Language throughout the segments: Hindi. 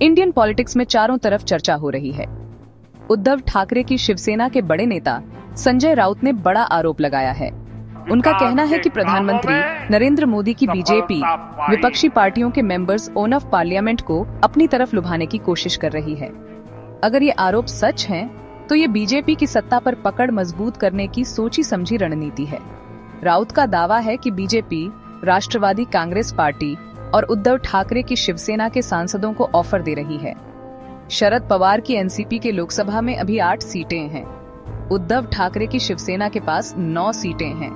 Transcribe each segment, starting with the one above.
इंडियन पॉलिटिक्स में चारों तरफ चर्चा हो रही है। उद्धव ठाकरे की शिवसेना के बड़े नेता संजय राउत ने बड़ा आरोप लगाया है। उनका कहना है कि प्रधानमंत्री नरेंद्र मोदी की बीजेपी विपक्षी पार्टियों के मेंबर्स ऑन ऑफ पार्लियामेंट को अपनी तरफ लुभाने की कोशिश कर रही है। अगर ये आरोप सच हैं, तो ये बीजेपी की सत्ता पर पकड़ मजबूत करने की सोची समझी रणनीति है। राउत का दावा है कि बीजेपी राष्ट्रवादी कांग्रेस पार्टी और उद्धव ठाकरे की शिवसेना के सांसदों को ऑफर दे रही है। शरद पवार की एनसीपी के लोकसभा में अभी 8 सीटें हैं। उद्धव ठाकरे की शिवसेना के पास 9 सीटें हैं।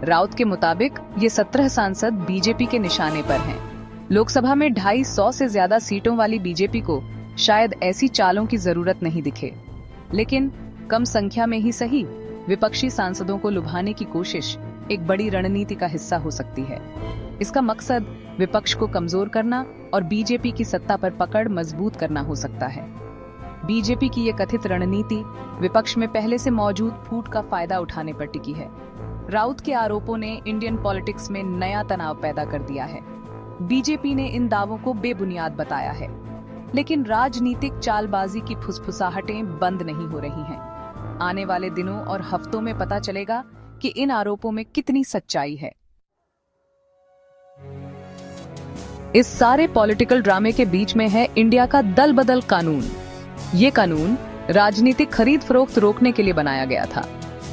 राउत के मुताबिक ये 17 सांसद बीजेपी के निशाने पर हैं। लोकसभा में 250 से ज्यादा सीटों वाली बीजेपी को शायद ऐसी चालों की जरूरत नहीं दिखे, लेकिन कम संख्या में ही सही विपक्षी सांसदों को लुभाने की कोशिश एक बड़ी रणनीति का हिस्सा हो सकती है। इसका मकसद विपक्ष को कमजोर करना और बीजेपी की सत्ता पर पकड़ मजबूत करना हो सकता है। बीजेपी की ये कथित रणनीति विपक्ष में पहले से मौजूद फूट का फायदा उठाने पर टिकी है। राउत के आरोपों ने इंडियन पॉलिटिक्स में नया तनाव पैदा कर दिया है। बीजेपी ने इन दावों को बेबुनियाद बताया है, लेकिन राजनीतिक चालबाजी की फुसफुसाहटें बंद नहीं हो रही हैं। आने वाले दिनों और हफ्तों में पता चलेगा कि इन आरोपों में कितनी सच्चाई है। इस सारे पॉलिटिकल ड्रामे के बीच में है इंडिया का दल बदल कानून। ये कानून राजनीतिक खरीद फरोख्त रोकने के लिए बनाया गया था।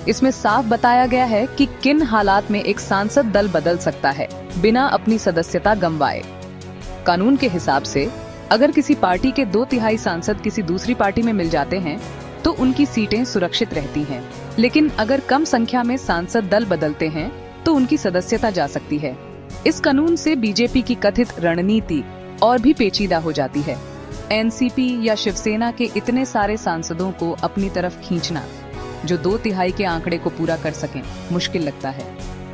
इसमें साफ बताया गया है कि किन हालात में एक सांसद दल बदल सकता है बिना अपनी सदस्यता गंवाए। कानून के हिसाब से अगर किसी पार्टी के 2/3 सांसद किसी दूसरी पार्टी में मिल जाते हैं तो उनकी सीटें सुरक्षित रहती हैं, लेकिन अगर कम संख्या में सांसद दल बदलते हैं तो उनकी सदस्यता जा सकती है। इस कानून से बीजेपी की कथित रणनीति और भी पेचीदा हो जाती है। एनसीपी या शिवसेना के इतने सारे सांसदों को अपनी तरफ खींचना जो 2/3 के आंकड़े को पूरा कर सकें मुश्किल लगता है।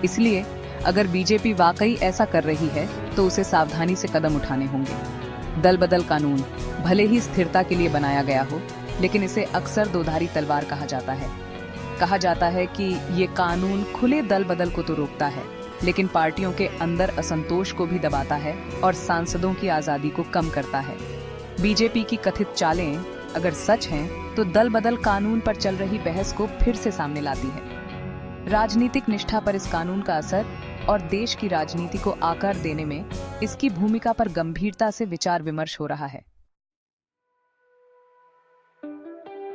इसलिए अगर बीजेपी वाकई ऐसा कर रही है तो उसे सावधानी से कदम उठाने होंगे। दल बदल कानून भले ही स्थिरता के लिए बनाया गया हो, लेकिन इसे अक्सर दोधारी तलवार कहा जाता है। कहा जाता है कि ये कानून खुले दल बदल को तो रोकता है, लेकिन पार्टियों के अंदर असंतोष को भी दबाता है और सांसदों की आजादी को कम करता है। बीजेपी की कथित चालें अगर सच हैं, तो दल बदल कानून पर चल रही बहस को फिर से सामने लाती है। राजनीतिक निष्ठा पर इस कानून का असर और देश की राजनीति को आकार देने में इसकी भूमिका पर गंभीरता से विचार विमर्श हो रहा है।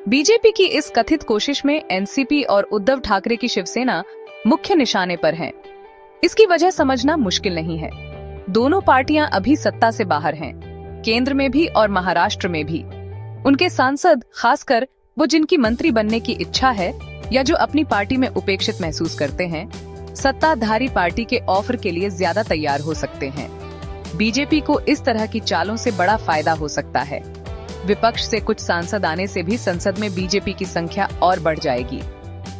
बीजेपी की इस कथित कोशिश में एनसीपी और उद्धव ठाकरे की शिवसेना मुख्य निशाने पर हैं। इसकी वजह समझना मुश्किल नहीं है। दोनों पार्टियां अभी सत्ता से बाहर हैं, केंद्र में भी और महाराष्ट्र में भी। उनके सांसद, खासकर वो जिनकी मंत्री बनने की इच्छा है या जो अपनी पार्टी में उपेक्षित महसूस करते हैं, सत्ताधारी पार्टी के ऑफर के लिए ज्यादा तैयार हो सकते हैं। बीजेपी को इस तरह की चालों से बड़ा फायदा हो सकता है। विपक्ष से कुछ सांसद आने से भी संसद में बीजेपी की संख्या और बढ़ जाएगी।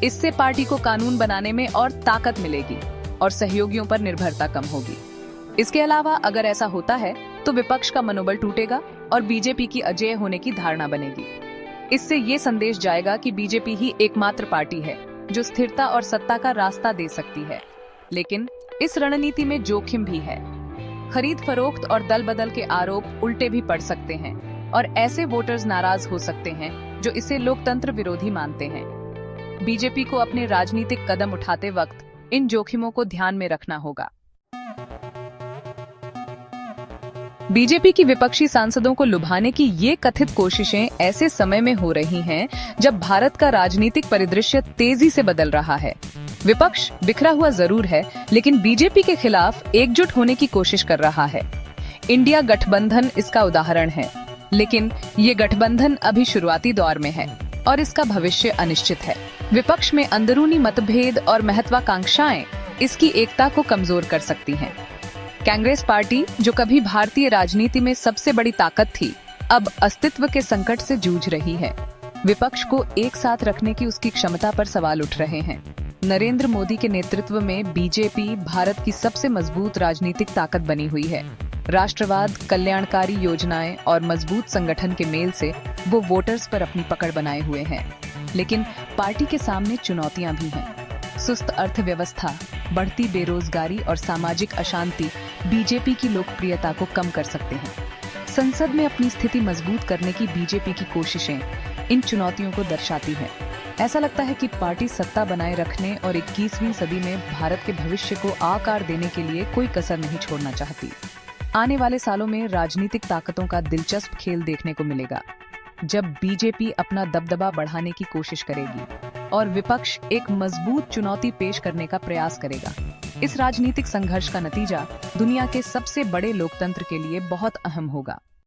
इससे पार्टी को कानून बनाने में और ताकत मिलेगी और सहयोगियों पर निर्भरता कम होगी। इसके अलावा अगर ऐसा होता है तो विपक्ष का मनोबल टूटेगा और बीजेपी की अजेय होने की धारणा बनेगी। इससे ये संदेश जाएगा कि बीजेपी ही एकमात्र पार्टी है जो स्थिरता और सत्ता का रास्ता दे सकती है। लेकिन इस रणनीति में जोखिम भी है। खरीद फरोख्त और दल बदल के आरोप उल्टे भी पड़ सकते हैं और ऐसे वोटर्स नाराज हो सकते हैं जो इसे लोकतंत्र विरोधी मानते हैं। बीजेपी को अपने राजनीतिक कदम उठाते वक्त इन जोखिमों को ध्यान में रखना होगा। बीजेपी की विपक्षी सांसदों को लुभाने की ये कथित कोशिशें ऐसे समय में हो रही हैं जब भारत का राजनीतिक परिदृश्य तेजी से बदल रहा है। विपक्ष बिखरा हुआ जरूर है, लेकिन बीजेपी के खिलाफ एकजुट होने की कोशिश कर रहा है। इंडिया गठबंधन इसका उदाहरण है, लेकिन ये गठबंधन अभी शुरुआती दौर में है और इसका भविष्य अनिश्चित है। विपक्ष में अंदरूनी मतभेद और महत्वाकांक्षाएं इसकी एकता को कमजोर कर सकती हैं। कांग्रेस पार्टी, जो कभी भारतीय राजनीति में सबसे बड़ी ताकत थी, अब अस्तित्व के संकट से जूझ रही है। विपक्ष को एक साथ रखने की उसकी क्षमता पर सवाल उठ रहे हैं। नरेंद्र मोदी के नेतृत्व में बीजेपी भारत की सबसे मजबूत राजनीतिक ताकत बनी हुई है। राष्ट्रवाद, कल्याणकारी योजनाएं और मजबूत संगठन के मेल से वो वोटर्स पर अपनी पकड़ बनाए हुए हैं। लेकिन पार्टी के सामने चुनौतियां भी हैं। सुस्त अर्थव्यवस्था, बढ़ती बेरोजगारी और सामाजिक अशांति बीजेपी की लोकप्रियता को कम कर सकते हैं। संसद में अपनी स्थिति मजबूत करने की बीजेपी की कोशिशें इन चुनौतियों को दर्शाती है। ऐसा लगता है कि पार्टी सत्ता बनाए रखने और 21वीं सदी में भारत के भविष्य को आकार देने के लिए कोई कसर नहीं छोड़ना चाहती। आने वाले सालों में राजनीतिक ताकतों का दिलचस्प खेल देखने को मिलेगा, जब बीजेपी अपना दबदबा बढ़ाने की कोशिश करेगी और विपक्ष एक मजबूत चुनौती पेश करने का प्रयास करेगा। इस राजनीतिक संघर्ष का नतीजा दुनिया के सबसे बड़े लोकतंत्र के लिए बहुत अहम होगा।